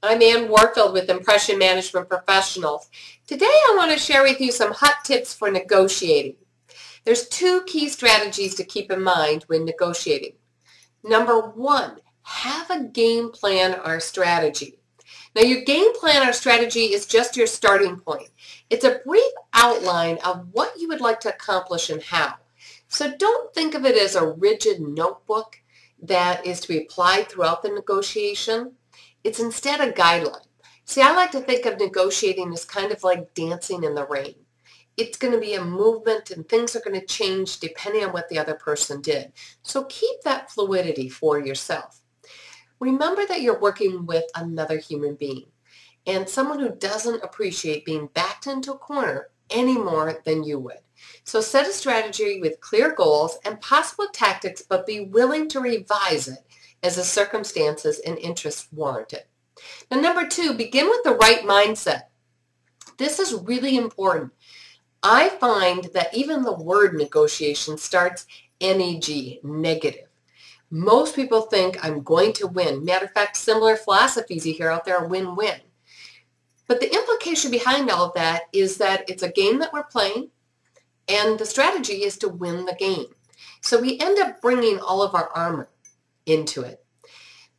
I'm Ann Warfield with Impression Management Professionals. Today I want to share with you some hot tips for negotiating. There's two key strategies to keep in mind when negotiating. Number one, have a game plan or strategy. Now your game plan or strategy is just your starting point. It's a brief outline of what you would like to accomplish and how. So don't think of it as a rigid notebook that is to be applied throughout the negotiation. It's instead a guideline. See, I like to think of negotiating as kind of like dancing in the rain. It's going to be a movement and things are going to change depending on what the other person did. So keep that fluidity for yourself. Remember that you're working with another human being and someone who doesn't appreciate being backed into a corner any more than you would. So set a strategy with clear goals and possible tactics, but be willing to revise it as the circumstances and interests warrant it. Now, number two, begin with the right mindset. This is really important. I find that even the word negotiation starts NEG, negative. Most people think I'm going to win. Matter of fact, similar philosophies you hear out there are win-win. But the implication behind all of that is that it's a game that we're playing, and the strategy is to win the game. So we end up bringing all of our armor into it.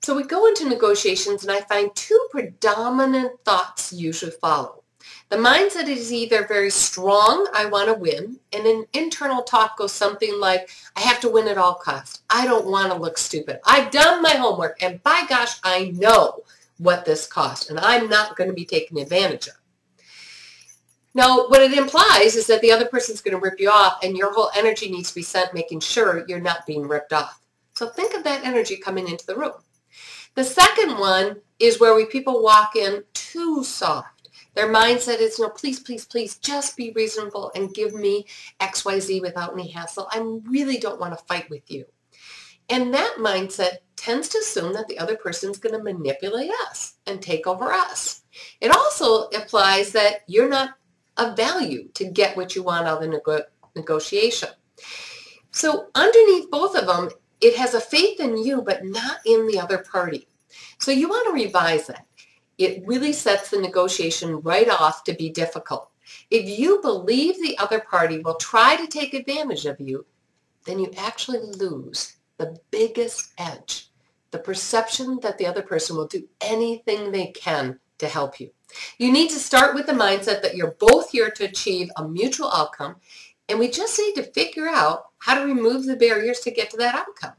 So we go into negotiations, and I find two predominant thoughts usually follow. The mindset is either very strong, I want to win, and an internal talk goes something like, I have to win at all costs. I don't want to look stupid. I've done my homework, and by gosh, I know what this costs, and I'm not going to be taken advantage of. Now, what it implies is that the other person's going to rip you off, and your whole energy needs to be sent making sure you're not being ripped off. So think of that energy coming into the room. The second one is where people walk in too soft. Their mindset is, please, please, please, just be reasonable and give me XYZ without any hassle. I really don't want to fight with you. And that mindset tends to assume that the other person's going to manipulate us and take over us. It also implies that you're not of value to get what you want out of the negotiation. So underneath both of them, it has a faith in you, but not in the other party. So you want to revise that. It really sets the negotiation right off to be difficult. If you believe the other party will try to take advantage of you, then you actually lose the biggest edge, the perception that the other person will do anything they can to help you. You need to start with the mindset that you're both here to achieve a mutual outcome, and we just need to figure out how to remove the barriers to get to that outcome.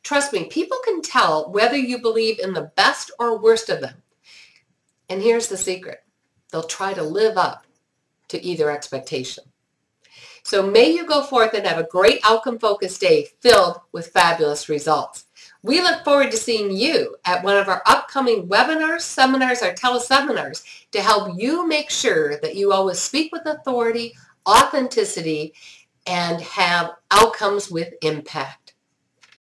Trust me, people can tell whether you believe in the best or worst of them. And here's the secret. They'll try to live up to either expectation. So may you go forth and have a great outcome-focused day filled with fabulous results. We look forward to seeing you at one of our upcoming webinars, seminars, or teleseminars to help you make sure that you always speak with authority, authenticity, and have outcomes with impact.